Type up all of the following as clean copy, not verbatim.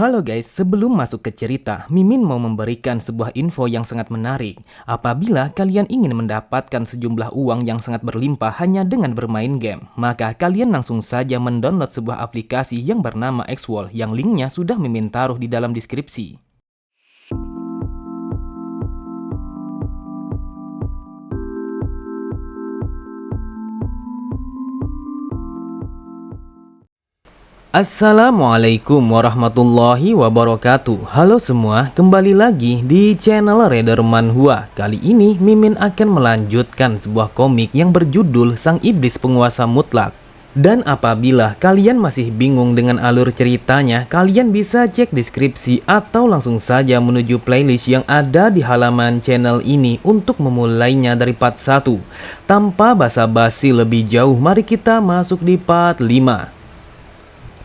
Halo guys, sebelum masuk ke cerita, Mimin mau memberikan sebuah info yang sangat menarik. Apabila kalian ingin mendapatkan sejumlah uang yang sangat berlimpah hanya dengan bermain game, maka kalian langsung saja mendownload sebuah aplikasi yang bernama Xwall yang linknya sudah Mimin taruh di dalam deskripsi. Assalamualaikum warahmatullahi wabarakatuh. Halo semua, kembali lagi di channel Raider Manhwa. Kali ini Mimin akan melanjutkan sebuah komik yang berjudul Sang Iblis Penguasa Mutlak. Dan apabila kalian masih bingung dengan alur ceritanya, kalian bisa cek deskripsi atau langsung saja menuju playlist yang ada di halaman channel ini untuk memulainya dari part 1. Tanpa basa-basi lebih jauh, mari kita masuk di part 5.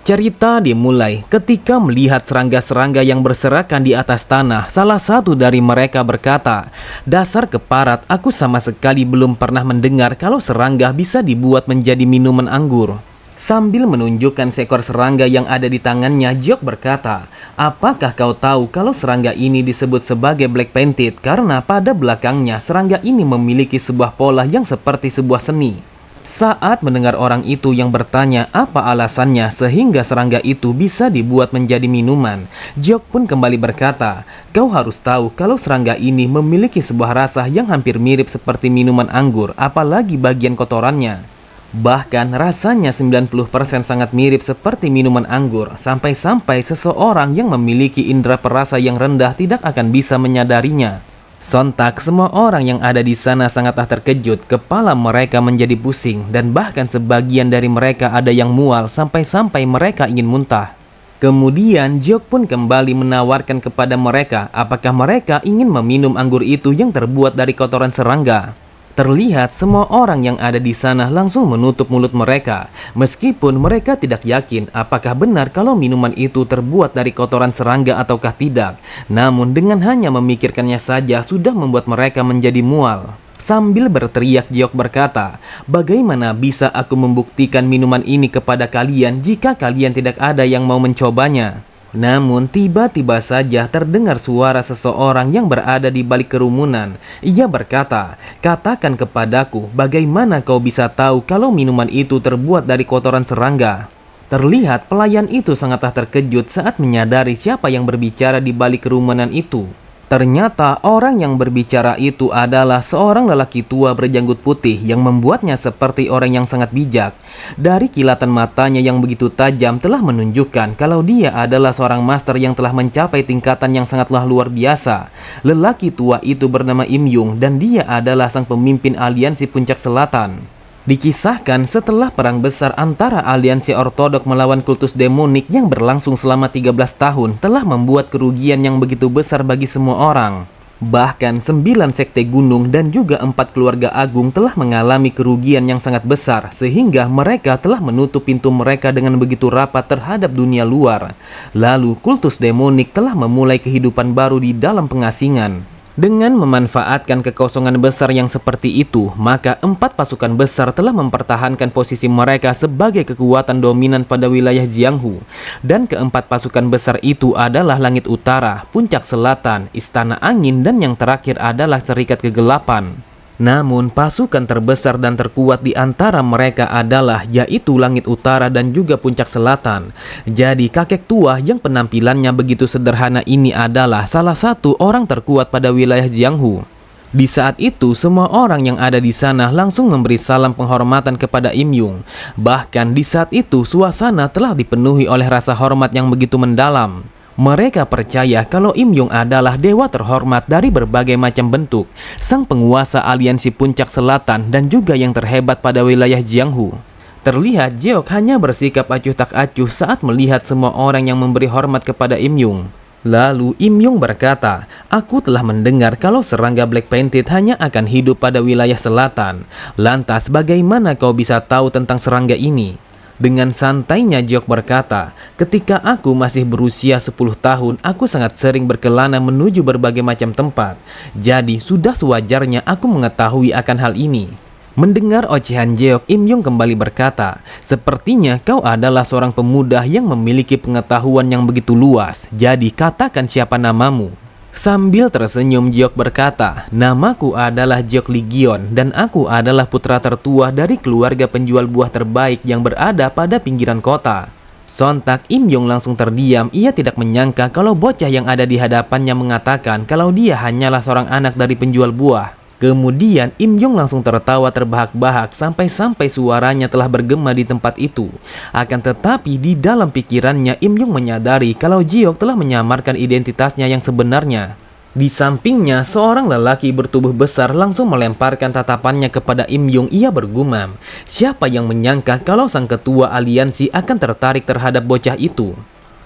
Cerita dimulai ketika melihat serangga-serangga yang berserakan di atas tanah. Salah satu dari mereka berkata, "Dasar keparat, aku sama sekali belum pernah mendengar kalau serangga bisa dibuat menjadi minuman anggur." Sambil menunjukkan seekor serangga yang ada di tangannya, Jiok berkata, "Apakah kau tahu kalau serangga ini disebut sebagai Black Painted karena pada belakangnya serangga ini memiliki sebuah pola yang seperti sebuah seni?" Saat mendengar orang itu yang bertanya apa alasannya sehingga serangga itu bisa dibuat menjadi minuman, Jiok pun kembali berkata, "Kau harus tahu kalau serangga ini memiliki sebuah rasa yang hampir mirip seperti minuman anggur, apalagi bagian kotorannya. Bahkan rasanya 90% sangat mirip seperti minuman anggur, sampai-sampai seseorang yang memiliki indera perasa yang rendah tidak akan bisa menyadarinya." Sontak semua orang yang ada di sana sangatlah terkejut, kepala mereka menjadi pusing, dan bahkan sebagian dari mereka ada yang mual sampai-sampai mereka ingin muntah. Kemudian Jiok pun kembali menawarkan kepada mereka apakah mereka ingin meminum anggur itu yang terbuat dari kotoran serangga. Terlihat semua orang yang ada di sana langsung menutup mulut mereka, meskipun mereka tidak yakin apakah benar kalau minuman itu terbuat dari kotoran serangga ataukah tidak. Namun dengan hanya memikirkannya saja sudah membuat mereka menjadi mual. Sambil berteriak, Jiok berkata, "Bagaimana bisa aku membuktikan minuman ini kepada kalian jika kalian tidak ada yang mau mencobanya?" Namun tiba-tiba saja terdengar suara seseorang yang berada di balik kerumunan. Ia berkata, "Katakan kepadaku, bagaimana kau bisa tahu kalau minuman itu terbuat dari kotoran serangga?" Terlihat pelayan itu sangatlah terkejut saat menyadari siapa yang berbicara di balik kerumunan itu. Ternyata orang yang berbicara itu adalah seorang lelaki tua berjanggut putih yang membuatnya seperti orang yang sangat bijak. Dari kilatan matanya yang begitu tajam telah menunjukkan kalau dia adalah seorang master yang telah mencapai tingkatan yang sangatlah luar biasa. Lelaki tua itu bernama Im Yung dan dia adalah sang pemimpin aliansi Puncak Selatan. Dikisahkan setelah perang besar antara aliansi ortodok melawan kultus demonik yang berlangsung selama 13 tahun telah membuat kerugian yang begitu besar bagi semua orang. Bahkan 9 sekte gunung dan juga 4 keluarga agung telah mengalami kerugian yang sangat besar sehingga mereka telah menutup pintu mereka dengan begitu rapat terhadap dunia luar. Lalu kultus demonik telah memulai kehidupan baru di dalam pengasingan. Dengan memanfaatkan kekosongan besar yang seperti itu, maka 4 pasukan besar telah mempertahankan posisi mereka sebagai kekuatan dominan pada wilayah Jianghu. Dan keempat pasukan besar itu adalah Langit Utara, Puncak Selatan, Istana Angin, dan yang terakhir adalah Serikat Kegelapan. Namun pasukan terbesar dan terkuat di antara mereka adalah yaitu Langit Utara dan juga Puncak Selatan. Jadi kakek tua yang penampilannya begitu sederhana ini adalah salah satu orang terkuat pada wilayah Jianghu. Di saat itu semua orang yang ada di sana langsung memberi salam penghormatan kepada Im Yung. Bahkan di saat itu suasana telah dipenuhi oleh rasa hormat yang begitu mendalam. Mereka percaya kalau Im Yung adalah dewa terhormat dari berbagai macam bentuk, sang penguasa aliansi Puncak Selatan dan juga yang terhebat pada wilayah Jianghu. Terlihat Jiok hanya bersikap acuh tak acuh saat melihat semua orang yang memberi hormat kepada Im Yung. Lalu Im Yung berkata, "Aku telah mendengar kalau serangga Black Painted hanya akan hidup pada wilayah selatan. Lantas bagaimana kau bisa tahu tentang serangga ini?" Dengan santainya Jiok berkata, "Ketika aku masih berusia 10 tahun, aku sangat sering berkelana menuju berbagai macam tempat. Jadi sudah sewajarnya aku mengetahui akan hal ini." Mendengar ocehan Jeok, Im Yong kembali berkata, "Sepertinya kau adalah seorang pemuda yang memiliki pengetahuan yang begitu luas. Jadi katakan siapa namamu?" Sambil tersenyum, Jeok berkata, "Namaku adalah Jeok Ligion dan aku adalah putra tertua dari keluarga penjual buah terbaik yang berada pada pinggiran kota." Sontak Im Yong langsung terdiam. Ia tidak menyangka kalau bocah yang ada di hadapannya mengatakan kalau dia hanyalah seorang anak dari penjual buah. Kemudian Im Yong langsung tertawa terbahak-bahak sampai-sampai suaranya telah bergema di tempat itu. Akan tetapi di dalam pikirannya Im Yong menyadari kalau Jeok telah menyamarkan identitasnya yang sebenarnya. Di sampingnya seorang lelaki bertubuh besar langsung melemparkan tatapannya kepada Im Yong. Ia bergumam, siapa yang menyangka kalau sang ketua aliansi akan tertarik terhadap bocah itu.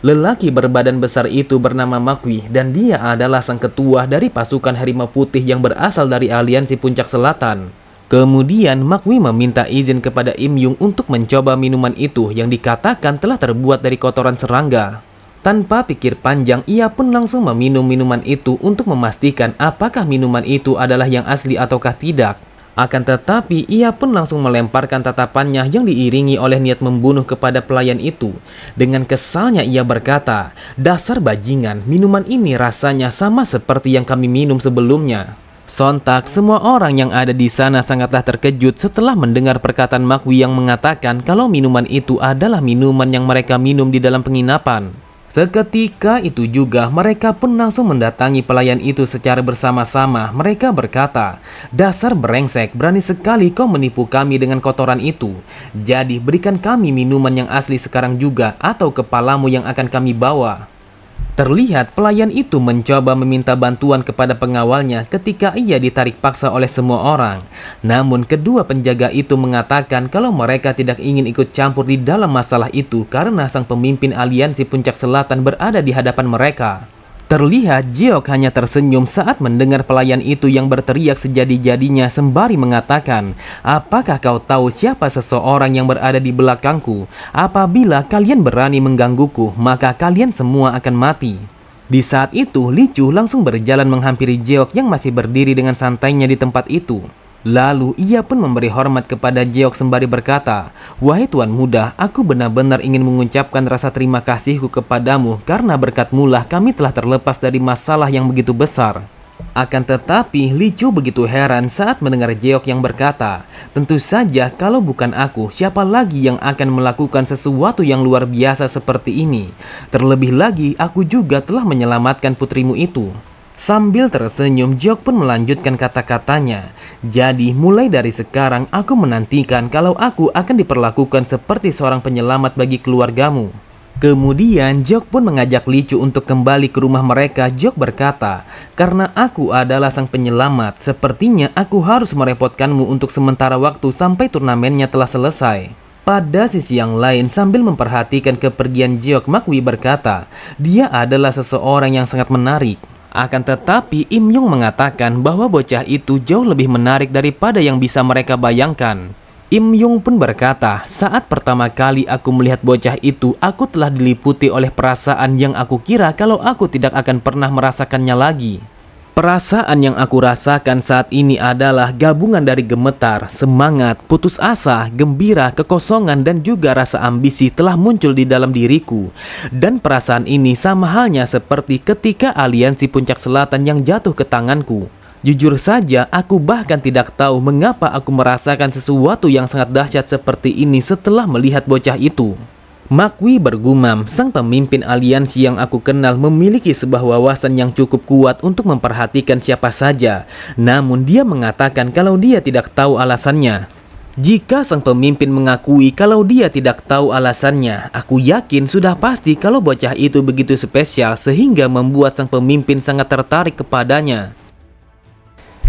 Lelaki berbadan besar itu bernama Makwi dan dia adalah sang ketua dari pasukan harimau putih yang berasal dari aliansi Puncak Selatan. Kemudian Makwi meminta izin kepada Im Yong untuk mencoba minuman itu yang dikatakan telah terbuat dari kotoran serangga. Tanpa pikir panjang, ia pun langsung meminum minuman itu untuk memastikan apakah minuman itu adalah yang asli ataukah tidak. Akan tetapi ia pun langsung melemparkan tatapannya yang diiringi oleh niat membunuh kepada pelayan itu. Dengan kesalnya ia berkata, "Dasar bajingan, minuman ini rasanya sama seperti yang kami minum sebelumnya." Sontak semua orang yang ada di sana sangatlah terkejut setelah mendengar perkataan Makwi yang mengatakan kalau minuman itu adalah minuman yang mereka minum di dalam penginapan. Seketika itu juga mereka pun langsung mendatangi pelayan itu secara bersama-sama. Mereka berkata, "Dasar brengsek, berani sekali kau menipu kami dengan kotoran itu. Jadi berikan kami minuman yang asli sekarang juga atau kepalamu yang akan kami bawa." Terlihat pelayan itu mencoba meminta bantuan kepada pengawalnya ketika ia ditarik paksa oleh semua orang. Namun kedua penjaga itu mengatakan kalau mereka tidak ingin ikut campur di dalam masalah itu karena sang pemimpin aliansi Puncak Selatan berada di hadapan mereka. Terlihat Jeok hanya tersenyum saat mendengar pelayan itu yang berteriak sejadi-jadinya sembari mengatakan, "Apakah kau tahu siapa seseorang yang berada di belakangku? Apabila kalian berani menggangguku, maka kalian semua akan mati." Di saat itu, Li Chu langsung berjalan menghampiri Jeok yang masih berdiri dengan santainya di tempat itu. Lalu ia pun memberi hormat kepada Jeok sembari berkata, "Wahai tuan muda, aku benar-benar ingin mengucapkan rasa terima kasihku kepadamu karena berkatmulah kami telah terlepas dari masalah yang begitu besar." Akan tetapi Li Chu begitu heran saat mendengar Jeok yang berkata, "Tentu saja kalau bukan aku, siapa lagi yang akan melakukan sesuatu yang luar biasa seperti ini? Terlebih lagi aku juga telah menyelamatkan putrimu itu." Sambil tersenyum, Jeok pun melanjutkan kata-katanya, "Jadi mulai dari sekarang aku menantikan kalau aku akan diperlakukan seperti seorang penyelamat bagi keluargamu." Kemudian Jeok pun mengajak Li Chu untuk kembali ke rumah mereka. Jeok berkata, "Karena aku adalah sang penyelamat, sepertinya aku harus merepotkanmu untuk sementara waktu sampai turnamennya telah selesai." Pada sisi yang lain, sambil memperhatikan kepergian Jeok, Makwi berkata, "Dia adalah seseorang yang sangat menarik." Akan tetapi Im Yong mengatakan bahwa bocah itu jauh lebih menarik daripada yang bisa mereka bayangkan. Im Yong pun berkata, "Saat pertama kali aku melihat bocah itu, aku telah diliputi oleh perasaan yang aku kira kalau aku tidak akan pernah merasakannya lagi. Perasaan yang aku rasakan saat ini adalah gabungan dari gemetar, semangat, putus asa, gembira, kekosongan, dan juga rasa ambisi telah muncul di dalam diriku. Dan perasaan ini sama halnya seperti ketika aliansi Puncak Selatan yang jatuh ke tanganku. Jujur saja, aku bahkan tidak tahu mengapa aku merasakan sesuatu yang sangat dahsyat seperti ini setelah melihat bocah itu." Makwi bergumam, sang pemimpin aliansi yang aku kenal memiliki sebuah wawasan yang cukup kuat untuk memperhatikan siapa saja. Namun dia mengatakan kalau dia tidak tahu alasannya. Jika sang pemimpin mengakui kalau dia tidak tahu alasannya, aku yakin sudah pasti kalau bocah itu begitu spesial sehingga membuat sang pemimpin sangat tertarik kepadanya.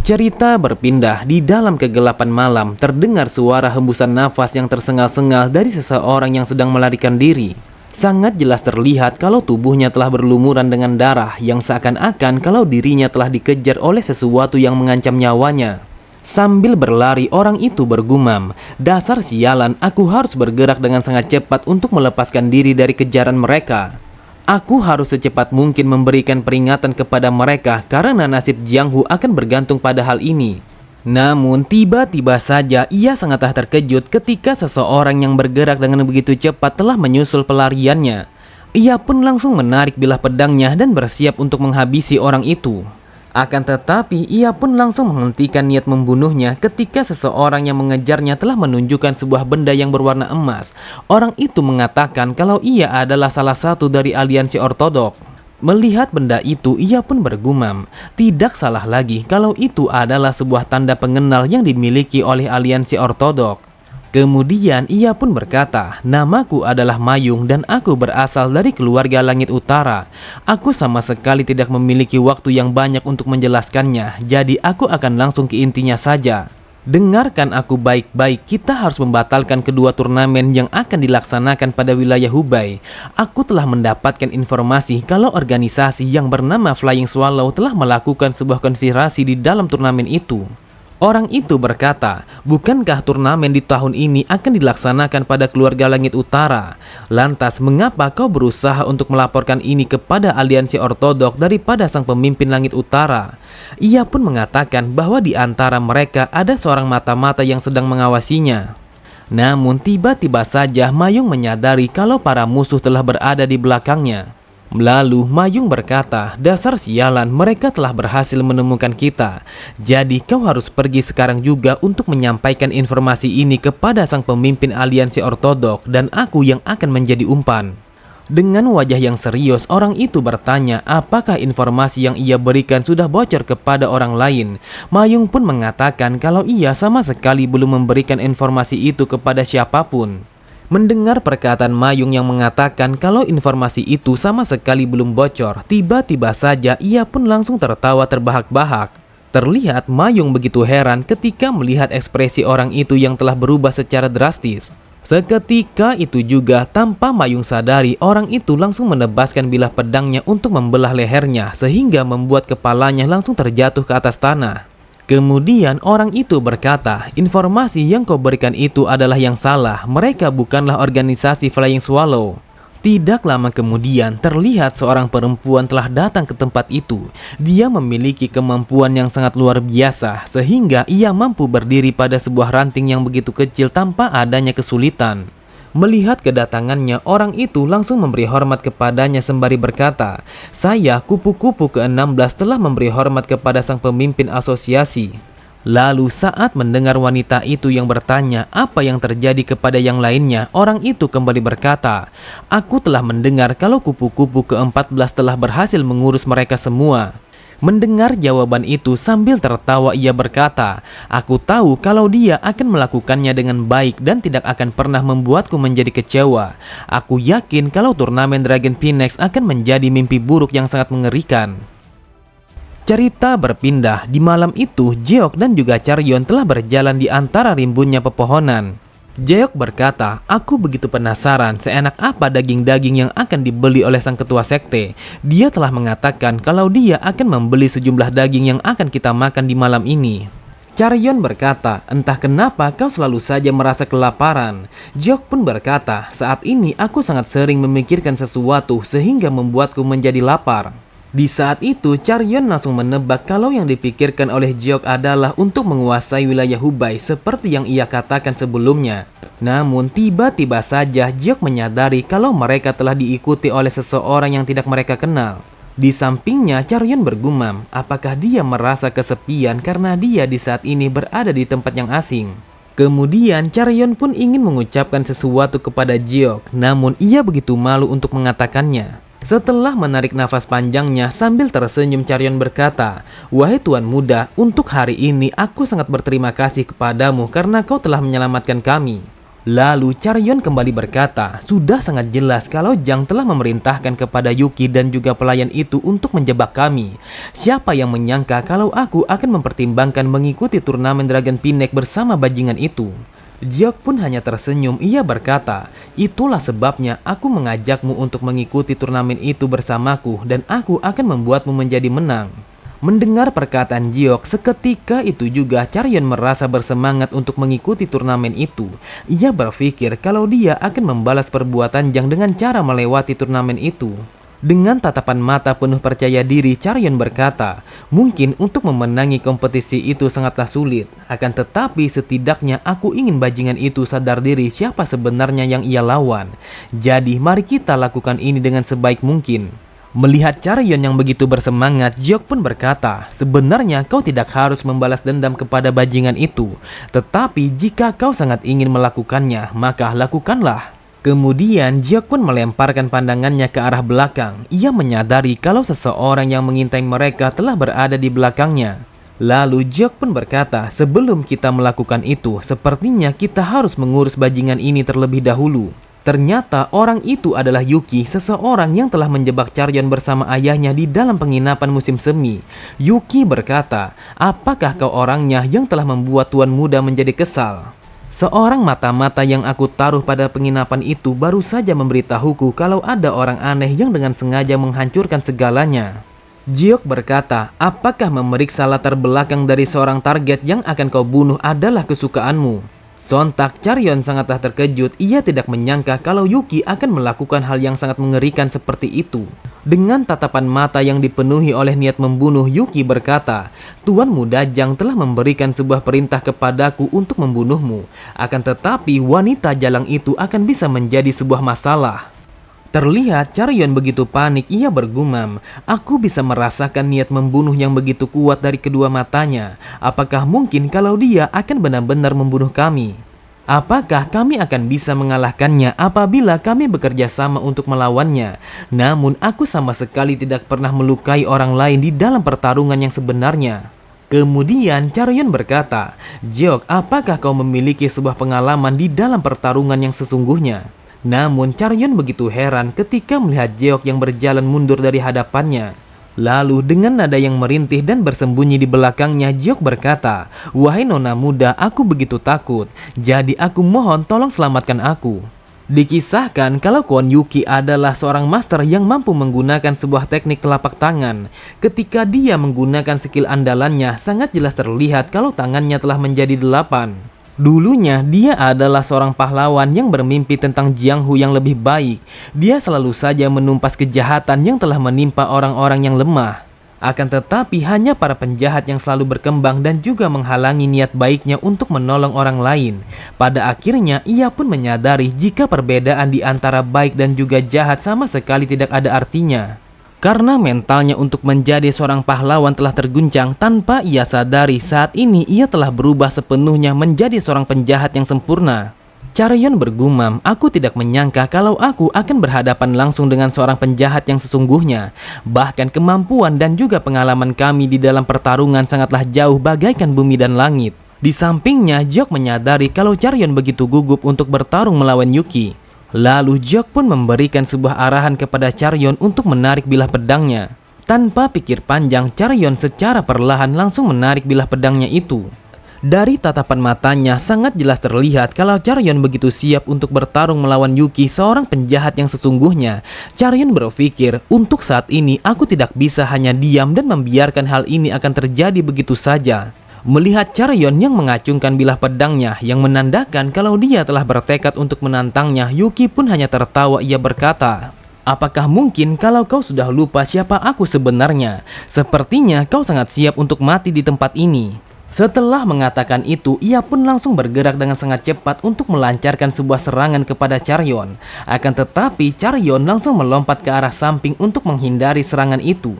Cerita berpindah. Di dalam kegelapan malam, terdengar suara hembusan nafas yang tersengal-sengal dari seseorang yang sedang melarikan diri. Sangat jelas terlihat kalau tubuhnya telah berlumuran dengan darah yang seakan-akan kalau dirinya telah dikejar oleh sesuatu yang mengancam nyawanya. Sambil berlari, orang itu bergumam, "Dasar sialan, aku harus bergerak dengan sangat cepat untuk melepaskan diri dari kejaran mereka. Aku harus secepat mungkin memberikan peringatan kepada mereka karena nasib Jiang Hu akan bergantung pada hal ini." Namun tiba-tiba saja ia sangatlah terkejut ketika seseorang yang bergerak dengan begitu cepat telah menyusul pelariannya. Ia pun langsung menarik bilah pedangnya dan bersiap untuk menghabisi orang itu. Akan tetapi ia pun langsung menghentikan niat membunuhnya ketika seseorang yang mengejarnya telah menunjukkan sebuah benda yang berwarna emas. Orang itu mengatakan kalau ia adalah salah satu dari aliansi ortodok. Melihat benda itu, ia pun bergumam. Tidak salah lagi kalau itu adalah sebuah tanda pengenal yang dimiliki oleh aliansi ortodok. Kemudian ia pun berkata, "Namaku adalah Mayung dan aku berasal dari keluarga Langit Utara. Aku sama sekali tidak memiliki waktu yang banyak untuk menjelaskannya, jadi aku akan langsung ke intinya saja. Dengarkan aku baik-baik, kita harus membatalkan kedua turnamen yang akan dilaksanakan pada wilayah Hubei. Aku telah mendapatkan informasi kalau organisasi yang bernama Flying Swallow telah melakukan sebuah konspirasi di dalam turnamen itu." Orang itu berkata, "Bukankah turnamen di tahun ini akan dilaksanakan pada keluarga Langit Utara? Lantas mengapa kau berusaha untuk melaporkan ini kepada aliansi ortodok daripada sang pemimpin Langit Utara?" Ia pun mengatakan bahwa di antara mereka ada seorang mata-mata yang sedang mengawasinya. Namun tiba-tiba saja Mayung menyadari kalau para musuh telah berada di belakangnya. Lalu Mayung berkata, "Dasar sialan, mereka telah berhasil menemukan kita. Jadi kau harus pergi sekarang juga untuk menyampaikan informasi ini kepada sang pemimpin aliansi ortodok dan aku yang akan menjadi umpan." Dengan wajah yang serius, orang itu bertanya apakah informasi yang ia berikan sudah bocor kepada orang lain. Mayung pun mengatakan kalau ia sama sekali belum memberikan informasi itu kepada siapapun. Mendengar perkataan Mayung yang mengatakan kalau informasi itu sama sekali belum bocor, tiba-tiba saja ia pun langsung tertawa terbahak-bahak. Terlihat Mayung begitu heran ketika melihat ekspresi orang itu yang telah berubah secara drastis. Seketika itu juga, tanpa Mayung sadari, orang itu langsung menebaskan bilah pedangnya untuk membelah lehernya sehingga membuat kepalanya langsung terjatuh ke atas tanah. Kemudian orang itu berkata, "Informasi yang kau berikan itu adalah yang salah. Mereka bukanlah organisasi Flying Swallow." Tidak lama kemudian terlihat seorang perempuan telah datang ke tempat itu. Dia memiliki kemampuan yang sangat luar biasa sehingga ia mampu berdiri pada sebuah ranting yang begitu kecil tanpa adanya kesulitan. Melihat kedatangannya, orang itu langsung memberi hormat kepadanya sembari berkata, "Saya, kupu-kupu ke-16 telah memberi hormat kepada sang pemimpin asosiasi." Lalu saat mendengar wanita itu yang bertanya apa yang terjadi kepada yang lainnya, orang itu kembali berkata, "Aku telah mendengar kalau kupu-kupu ke-14 telah berhasil mengurus mereka semua." Mendengar jawaban itu sambil tertawa ia berkata, "Aku tahu kalau dia akan melakukannya dengan baik dan tidak akan pernah membuatku menjadi kecewa. Aku yakin kalau turnamen Dragon Phoenix akan menjadi mimpi buruk yang sangat mengerikan." Cerita berpindah, di malam itu Jeok dan juga Charyeon telah berjalan di antara rimbunnya pepohonan. Jeok berkata, "Aku begitu penasaran seenak apa daging-daging yang akan dibeli oleh sang ketua sekte. Dia telah mengatakan kalau dia akan membeli sejumlah daging yang akan kita makan di malam ini." Charyeon berkata, "Entah kenapa kau selalu saja merasa kelaparan." Jeok pun berkata, "Saat ini aku sangat sering memikirkan sesuatu sehingga membuatku menjadi lapar." Di saat itu, Charyeon langsung menebak kalau yang dipikirkan oleh Jeok adalah untuk menguasai wilayah Hubei seperti yang ia katakan sebelumnya. Namun tiba-tiba saja Jeok menyadari kalau mereka telah diikuti oleh seseorang yang tidak mereka kenal. Di sampingnya, Charyeon bergumam, apakah dia merasa kesepian karena dia di saat ini berada di tempat yang asing. Kemudian Charyeon pun ingin mengucapkan sesuatu kepada Jeok, namun ia begitu malu untuk mengatakannya. Setelah menarik nafas panjangnya sambil tersenyum, Charyeon berkata, "Wahai tuan muda, untuk hari ini aku sangat berterima kasih kepadamu karena kau telah menyelamatkan kami." Lalu Charyeon kembali berkata, "Sudah sangat jelas kalau Jang telah memerintahkan kepada Yuki dan juga pelayan itu untuk menjebak kami. Siapa yang menyangka kalau aku akan mempertimbangkan mengikuti turnamen Dragon Phoenix bersama bajingan itu?" Jeok pun hanya tersenyum. Ia berkata, "Itulah sebabnya aku mengajakmu untuk mengikuti turnamen itu bersamaku dan aku akan membuatmu menjadi menang." Mendengar perkataan Jeok, seketika itu juga Charyeon merasa bersemangat untuk mengikuti turnamen itu. Ia berpikir kalau dia akan membalas perbuatan Jang dengan cara melewati turnamen itu. Dengan tatapan mata penuh percaya diri, Charyeon berkata, mungkin untuk memenangi kompetisi itu sangatlah sulit. Akan tetapi setidaknya aku ingin bajingan itu sadar diri siapa sebenarnya yang ia lawan. Jadi mari kita lakukan ini dengan sebaik mungkin. Melihat Charyeon yang begitu bersemangat, Jiok pun berkata, sebenarnya kau tidak harus membalas dendam kepada bajingan itu. Tetapi jika kau sangat ingin melakukannya, maka lakukanlah. Kemudian Jiok pun melemparkan pandangannya ke arah belakang. Ia menyadari kalau seseorang yang mengintai mereka telah berada di belakangnya. Lalu Jiok pun berkata, sebelum kita melakukan itu, sepertinya kita harus mengurus bajingan ini terlebih dahulu. Ternyata orang itu adalah Yuki, seseorang yang telah menjebak Charyeon bersama ayahnya di dalam penginapan musim semi. Yuki berkata, apakah kau orangnya yang telah membuat tuan muda menjadi kesal? Seorang mata-mata yang aku taruh pada penginapan itu baru saja memberitahuku kalau ada orang aneh yang dengan sengaja menghancurkan segalanya. Jiok berkata, apakah memeriksa latar belakang dari seorang target yang akan kau bunuh adalah kesukaanmu? Sontak Charyeon sangatlah terkejut. Ia tidak menyangka kalau Yuki akan melakukan hal yang sangat mengerikan seperti itu. Dengan tatapan mata yang dipenuhi oleh niat membunuh, Yuki berkata, Tuan Muda Jang telah memberikan sebuah perintah kepadaku untuk membunuhmu. Akan tetapi wanita jalang itu akan bisa menjadi sebuah masalah. Terlihat Charyeon begitu panik, ia bergumam, aku bisa merasakan niat membunuh yang begitu kuat dari kedua matanya. Apakah mungkin kalau dia akan benar-benar membunuh kami? Apakah kami akan bisa mengalahkannya apabila kami bekerja sama untuk melawannya? Namun aku sama sekali tidak pernah melukai orang lain di dalam pertarungan yang sebenarnya. Kemudian Charyeon berkata, Jiok, apakah kau memiliki sebuah pengalaman di dalam pertarungan yang sesungguhnya? Namun Charyeon begitu heran ketika melihat Jiok yang berjalan mundur dari hadapannya. Lalu dengan nada yang merintih dan bersembunyi di belakangnya, Jiok berkata, wahai nona muda, aku begitu takut. Jadi aku mohon tolong selamatkan aku. Dikisahkan kalau Kwon Yuki adalah seorang master yang mampu menggunakan sebuah teknik telapak tangan. Ketika dia menggunakan skill andalannya, sangat jelas terlihat kalau tangannya telah menjadi 8. Dulunya dia adalah seorang pahlawan yang bermimpi tentang Jianghu yang lebih baik. Dia selalu saja menumpas kejahatan yang telah menimpa orang-orang yang lemah. Akan tetapi hanya para penjahat yang selalu berkembang dan juga menghalangi niat baiknya untuk menolong orang lain. Pada akhirnya ia pun menyadari jika perbedaan di antara baik dan juga jahat sama sekali tidak ada artinya. Karena mentalnya untuk menjadi seorang pahlawan telah terguncang, tanpa ia sadari saat ini ia telah berubah sepenuhnya menjadi seorang penjahat yang sempurna. Charyeon bergumam, aku tidak menyangka kalau aku akan berhadapan langsung dengan seorang penjahat yang sesungguhnya. Bahkan kemampuan dan juga pengalaman kami di dalam pertarungan sangatlah jauh bagaikan bumi dan langit. Di sampingnya, Jiok menyadari kalau Charyeon begitu gugup untuk bertarung melawan Yuki. Lalu Jiok pun memberikan sebuah arahan kepada Charyeon untuk menarik bilah pedangnya. Tanpa pikir panjang, Charyeon secara perlahan langsung menarik bilah pedangnya itu. Dari tatapan matanya sangat jelas terlihat kalau Charyeon begitu siap untuk bertarung melawan Yuki, seorang penjahat yang sesungguhnya. Charyeon berpikir, untuk saat ini aku tidak bisa hanya diam dan membiarkan hal ini akan terjadi begitu saja. Melihat Charyeon yang mengacungkan bilah pedangnya yang menandakan kalau dia telah bertekad untuk menantangnya, Yuki pun hanya tertawa. Ia berkata, apakah mungkin kalau kau sudah lupa siapa aku sebenarnya? Sepertinya kau sangat siap untuk mati di tempat ini. Setelah mengatakan itu, ia pun langsung bergerak dengan sangat cepat untuk melancarkan sebuah serangan kepada Charyeon. Akan tetapi Charyeon langsung melompat ke arah samping untuk menghindari serangan itu.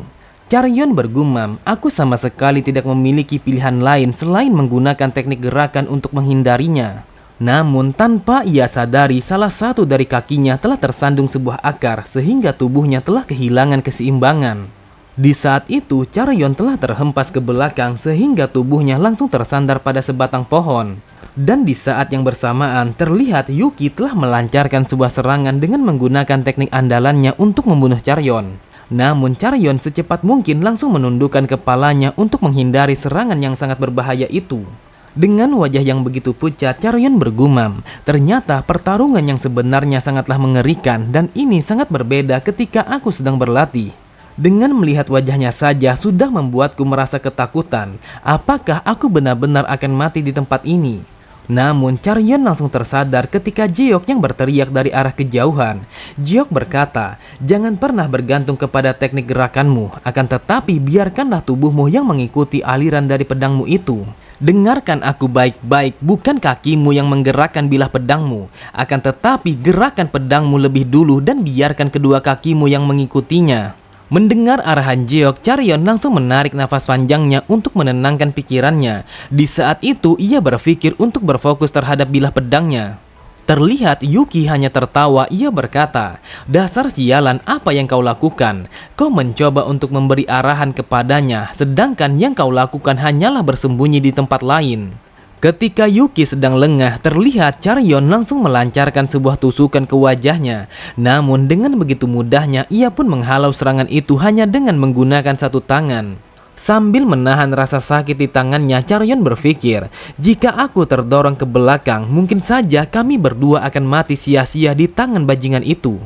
Charyeon bergumam, aku sama sekali tidak memiliki pilihan lain selain menggunakan teknik gerakan untuk menghindarinya. Namun tanpa ia sadari, salah satu dari kakinya telah tersandung sebuah akar sehingga tubuhnya telah kehilangan keseimbangan. Di saat itu, Charyeon telah terhempas ke belakang sehingga tubuhnya langsung tersandar pada sebatang pohon. Dan di saat yang bersamaan, terlihat Yuki telah melancarkan sebuah serangan dengan menggunakan teknik andalannya untuk membunuh Charyeon. Namun Charyeon secepat mungkin langsung menundukkan kepalanya untuk menghindari serangan yang sangat berbahaya itu. Dengan wajah yang begitu pucat, Charyeon bergumam, ternyata pertarungan yang sebenarnya sangatlah mengerikan dan ini sangat berbeda ketika aku sedang berlatih. Dengan melihat wajahnya saja sudah membuatku merasa ketakutan. Apakah aku benar-benar akan mati di tempat ini? Namun Charyeon langsung tersadar ketika Jeok yang berteriak dari arah kejauhan. Jeok berkata, "Jangan pernah bergantung kepada teknik gerakanmu, akan tetapi biarkanlah tubuhmu yang mengikuti aliran dari pedangmu itu. Dengarkan aku baik-baik, bukan kakimu yang menggerakkan bilah pedangmu, akan tetapi gerakan pedangmu lebih dulu dan biarkan kedua kakimu yang mengikutinya." Mendengar arahan Jeok, Charyeon langsung menarik nafas panjangnya untuk menenangkan pikirannya. Di saat itu, ia berpikir untuk berfokus terhadap bilah pedangnya. Terlihat Yuki hanya tertawa. Ia berkata, "Dasar sialan, apa yang kau lakukan? Kau mencoba untuk memberi arahan kepadanya, sedangkan yang kau lakukan hanyalah bersembunyi di tempat lain." Ketika Yuki sedang lengah, terlihat Charyeon langsung melancarkan sebuah tusukan ke wajahnya. Namun dengan begitu mudahnya, ia pun menghalau serangan itu hanya dengan menggunakan satu tangan. Sambil menahan rasa sakit di tangannya, Charyeon berpikir, "Jika aku terdorong ke belakang, mungkin saja kami berdua akan mati sia-sia di tangan bajingan itu."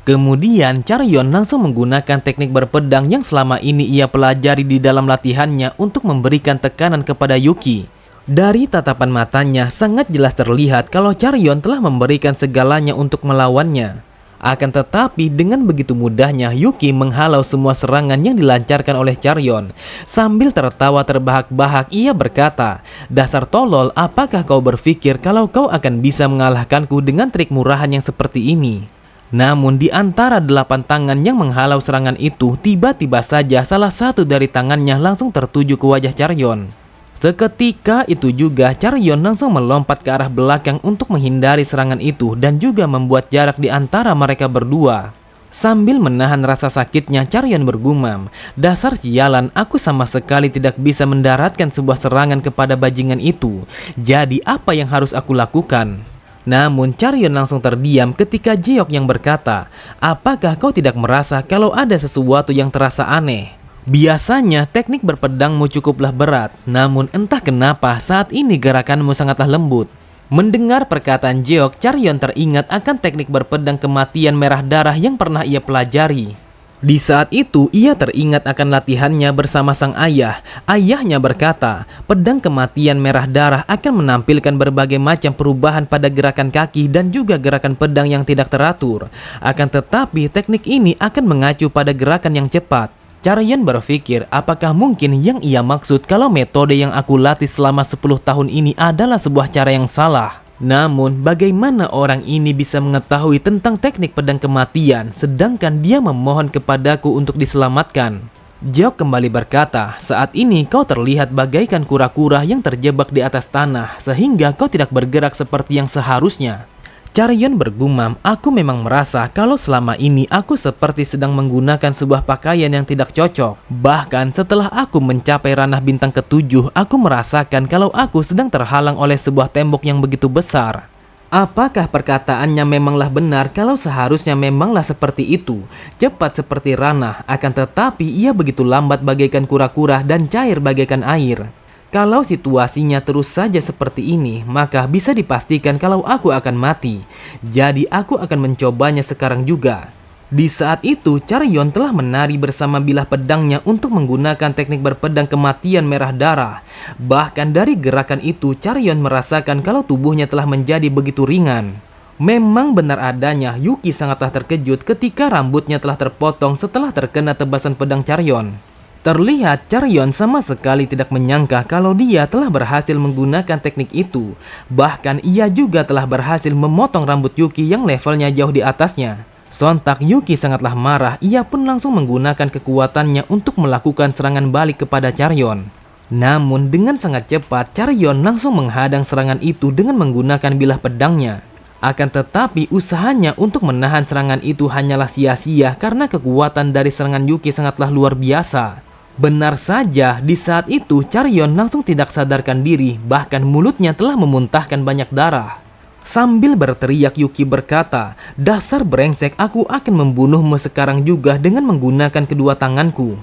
Kemudian Charyeon langsung menggunakan teknik berpedang yang selama ini ia pelajari di dalam latihannya untuk memberikan tekanan kepada Yuki. Dari tatapan matanya sangat jelas terlihat kalau Charyeon telah memberikan segalanya untuk melawannya. Akan tetapi dengan begitu mudahnya Yuki menghalau semua serangan yang dilancarkan oleh Charyeon. Sambil tertawa terbahak-bahak ia berkata, "Dasar tolol, apakah kau berpikir kalau kau akan bisa mengalahkanku dengan trik murahan yang seperti ini?" Namun di antara 8 tangan yang menghalau serangan itu, tiba-tiba saja salah satu dari tangannya langsung tertuju ke wajah Charyeon. Seketika itu juga Charyeon langsung melompat ke arah belakang untuk menghindari serangan itu dan juga membuat jarak di antara mereka berdua. Sambil menahan rasa sakitnya, Charyeon bergumam, "Dasar sialan, aku sama sekali tidak bisa mendaratkan sebuah serangan kepada bajingan itu. Jadi apa yang harus aku lakukan?" Namun Charyeon langsung terdiam ketika Jeok yang berkata, "Apakah kau tidak merasa kalau ada sesuatu yang terasa aneh? Biasanya teknik berpedangmu cukuplah berat, namun entah kenapa saat ini gerakanmu sangatlah lembut." Mendengar perkataan Jeok, Charyeon teringat akan teknik berpedang kematian merah darah yang pernah ia pelajari. Di saat itu, ia teringat akan latihannya bersama sang ayah. Ayahnya berkata, pedang kematian merah darah akan menampilkan berbagai macam perubahan pada gerakan kaki dan juga gerakan pedang yang tidak teratur. Akan tetapi, teknik ini akan mengacu pada gerakan yang cepat. Charyeon berpikir, apakah mungkin yang ia maksud kalau metode yang aku latih selama 10 tahun ini adalah sebuah cara yang salah? Namun, bagaimana orang ini bisa mengetahui tentang teknik pedang kematian, sedangkan dia memohon kepadaku untuk diselamatkan? Jeok kembali berkata, "Saat ini kau terlihat bagaikan kura-kura yang terjebak di atas tanah, sehingga kau tidak bergerak seperti yang seharusnya." Charyeon bergumam, "Aku memang merasa kalau selama ini aku seperti sedang menggunakan sebuah pakaian yang tidak cocok. Bahkan setelah aku mencapai ranah bintang ke-7, aku merasakan kalau aku sedang terhalang oleh sebuah tembok yang begitu besar." Apakah perkataannya memanglah benar kalau seharusnya memanglah seperti itu? Cepat seperti ranah, akan tetapi ia begitu lambat bagaikan kura-kura dan cair bagaikan air. Kalau situasinya terus saja seperti ini, maka bisa dipastikan kalau aku akan mati. Jadi aku akan mencobanya sekarang juga. Di saat itu, Charyeon telah menari bersama bilah pedangnya untuk menggunakan teknik berpedang kematian merah darah. Bahkan dari gerakan itu, Charyeon merasakan kalau tubuhnya telah menjadi begitu ringan. Memang benar adanya, Yuki sangatlah terkejut ketika rambutnya telah terpotong setelah terkena tebasan pedang Charyeon. Terlihat Charyeon sama sekali tidak menyangka kalau dia telah berhasil menggunakan teknik itu. Bahkan ia juga telah berhasil memotong rambut Yuki yang levelnya jauh di atasnya. Sontak Yuki sangatlah marah, ia pun langsung menggunakan kekuatannya untuk melakukan serangan balik kepada Charyeon. Namun dengan sangat cepat, Charyeon langsung menghadang serangan itu dengan menggunakan bilah pedangnya. Akan tetapi usahanya untuk menahan serangan itu hanyalah sia-sia karena kekuatan dari serangan Yuki sangatlah luar biasa. Benar saja, di saat itu Charyeon langsung tidak sadarkan diri, bahkan mulutnya telah memuntahkan banyak darah. Sambil berteriak Yuki berkata, "Dasar brengsek, aku akan membunuhmu sekarang juga dengan menggunakan kedua tanganku."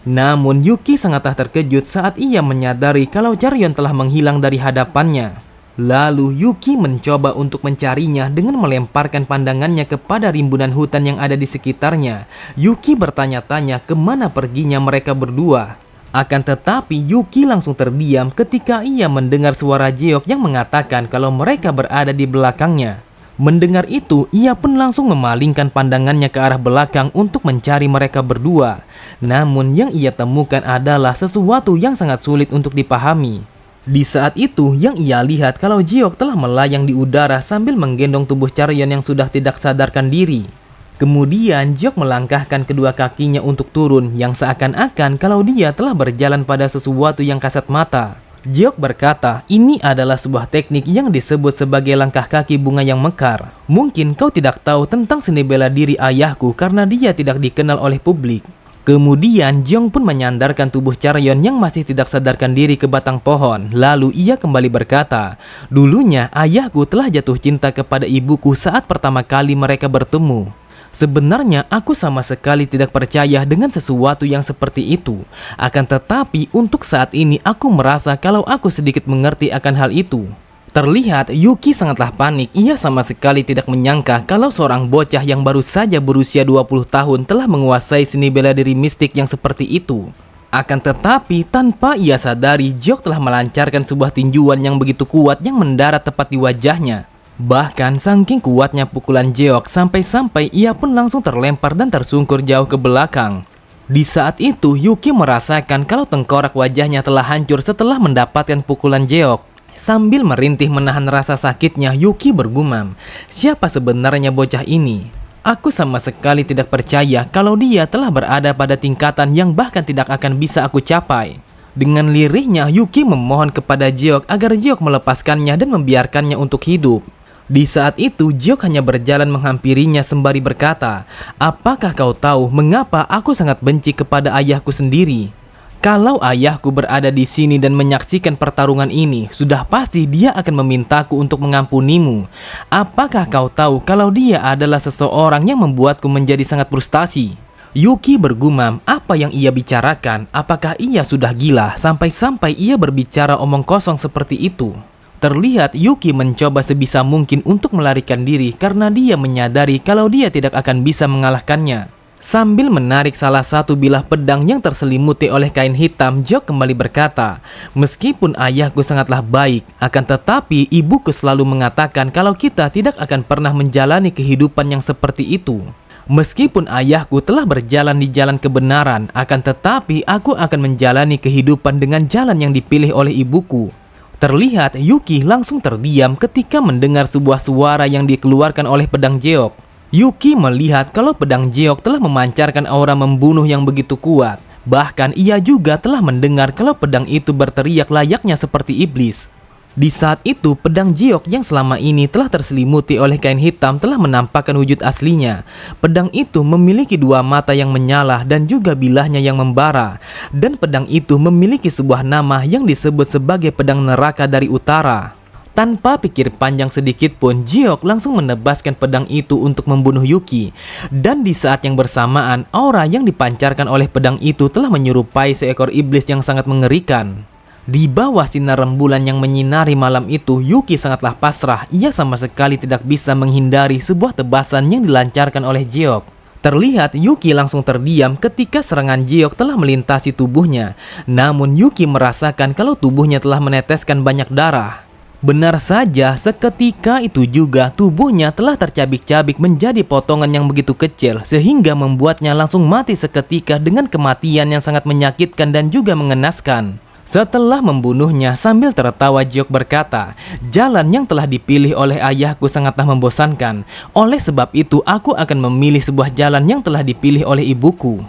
Namun Yuki sangatlah terkejut saat ia menyadari kalau Charyeon telah menghilang dari hadapannya. Lalu Yuki mencoba untuk mencarinya dengan melemparkan pandangannya kepada rimbunan hutan yang ada di sekitarnya. Yuki bertanya-tanya kemana perginya mereka berdua. Akan tetapi Yuki langsung terdiam ketika ia mendengar suara Jeok yang mengatakan kalau mereka berada di belakangnya. Mendengar itu, ia pun langsung memalingkan pandangannya ke arah belakang untuk mencari mereka berdua. Namun yang ia temukan adalah sesuatu yang sangat sulit untuk dipahami. Di saat itu, yang ia lihat kalau Jeok telah melayang di udara sambil menggendong tubuh Charyeon yang sudah tidak sadarkan diri. Kemudian Jeok melangkahkan kedua kakinya untuk turun yang seakan-akan kalau dia telah berjalan pada sesuatu yang kasat mata. Jeok berkata, ini adalah sebuah teknik yang disebut sebagai langkah kaki bunga yang mekar. Mungkin kau tidak tahu tentang seni bela diri ayahku karena dia tidak dikenal oleh publik. Kemudian Jeong pun menyandarkan tubuh Charyeon yang masih tidak sadarkan diri ke batang pohon. Lalu ia kembali berkata, dulunya ayahku telah jatuh cinta kepada ibuku saat pertama kali mereka bertemu. Sebenarnya aku sama sekali tidak percaya dengan sesuatu yang seperti itu. Akan tetapi untuk saat ini aku merasa kalau aku sedikit mengerti akan hal itu. Terlihat Yuki sangatlah panik. Ia sama sekali tidak menyangka kalau seorang bocah yang baru saja berusia 20 tahun telah menguasai seni bela diri mistik yang seperti itu. Akan tetapi tanpa ia sadari, Jeok telah melancarkan sebuah tinjuan yang begitu kuat yang mendarat tepat di wajahnya. Bahkan saking kuatnya pukulan Jeok sampai-sampai ia pun langsung terlempar dan tersungkur jauh ke belakang. Di saat itu Yuki merasakan kalau tengkorak wajahnya telah hancur setelah mendapatkan pukulan Jeok. Sambil merintih menahan rasa sakitnya, Yuki bergumam, siapa sebenarnya bocah ini? Aku sama sekali tidak percaya kalau dia telah berada pada tingkatan yang bahkan tidak akan bisa aku capai. Dengan lirihnya Yuki memohon kepada Jeok agar Jeok melepaskannya dan membiarkannya untuk hidup. Di saat itu, Jeok hanya berjalan menghampirinya sembari berkata, apakah kau tahu mengapa aku sangat benci kepada ayahku sendiri? Kalau ayahku berada di sini dan menyaksikan pertarungan ini, sudah pasti dia akan memintaku untuk mengampunimu. Apakah kau tahu kalau dia adalah seseorang yang membuatku menjadi sangat frustasi? Yuki bergumam, apa yang ia bicarakan? Apakah ia sudah gila sampai-sampai ia berbicara omong kosong seperti itu? Terlihat Yuki mencoba sebisa mungkin untuk melarikan diri karena dia menyadari kalau dia tidak akan bisa mengalahkannya. Sambil menarik salah satu bilah pedang yang terselimuti oleh kain hitam, Jeok kembali berkata, meskipun ayahku sangatlah baik, akan tetapi ibuku selalu mengatakan kalau kita tidak akan pernah menjalani kehidupan yang seperti itu. Meskipun ayahku telah berjalan di jalan kebenaran, akan tetapi aku akan menjalani kehidupan dengan jalan yang dipilih oleh ibuku. Terlihat Yuki langsung terdiam ketika mendengar sebuah suara yang dikeluarkan oleh pedang Jeok. Yuki melihat kalau pedang Jeok telah memancarkan aura membunuh yang begitu kuat. Bahkan ia juga telah mendengar kalau pedang itu berteriak layaknya seperti iblis. Di saat itu pedang Jeok yang selama ini telah terselimuti oleh kain hitam telah menampakkan wujud aslinya. Pedang itu memiliki dua mata yang menyala dan juga bilahnya yang membara. Dan pedang itu memiliki sebuah nama yang disebut sebagai pedang neraka dari utara. Tanpa pikir panjang sedikit pun, Jeok langsung menebaskan pedang itu untuk membunuh Yuki. Dan di saat yang bersamaan, aura yang dipancarkan oleh pedang itu telah menyerupai seekor iblis yang sangat mengerikan. Di bawah sinar rembulan yang menyinari malam itu, Yuki sangatlah pasrah. Ia sama sekali tidak bisa menghindari sebuah tebasan yang dilancarkan oleh Jeok. Terlihat Yuki langsung terdiam ketika serangan Jeok telah melintasi tubuhnya. Namun Yuki merasakan kalau tubuhnya telah meneteskan banyak darah. Benar saja, seketika itu juga tubuhnya telah tercabik-cabik menjadi potongan yang begitu kecil sehingga membuatnya langsung mati seketika dengan kematian yang sangat menyakitkan dan juga mengenaskan. Setelah membunuhnya, sambil tertawa Jeok berkata, jalan yang telah dipilih oleh ayahku sangatlah membosankan. Oleh sebab itu aku akan memilih sebuah jalan yang telah dipilih oleh ibuku.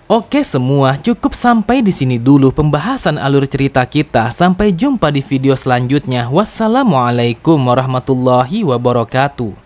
Oke semua, cukup sampai di sini dulu pembahasan alur cerita kita. Sampai jumpa di video selanjutnya. Wassalamualaikum warahmatullahi wabarakatuh.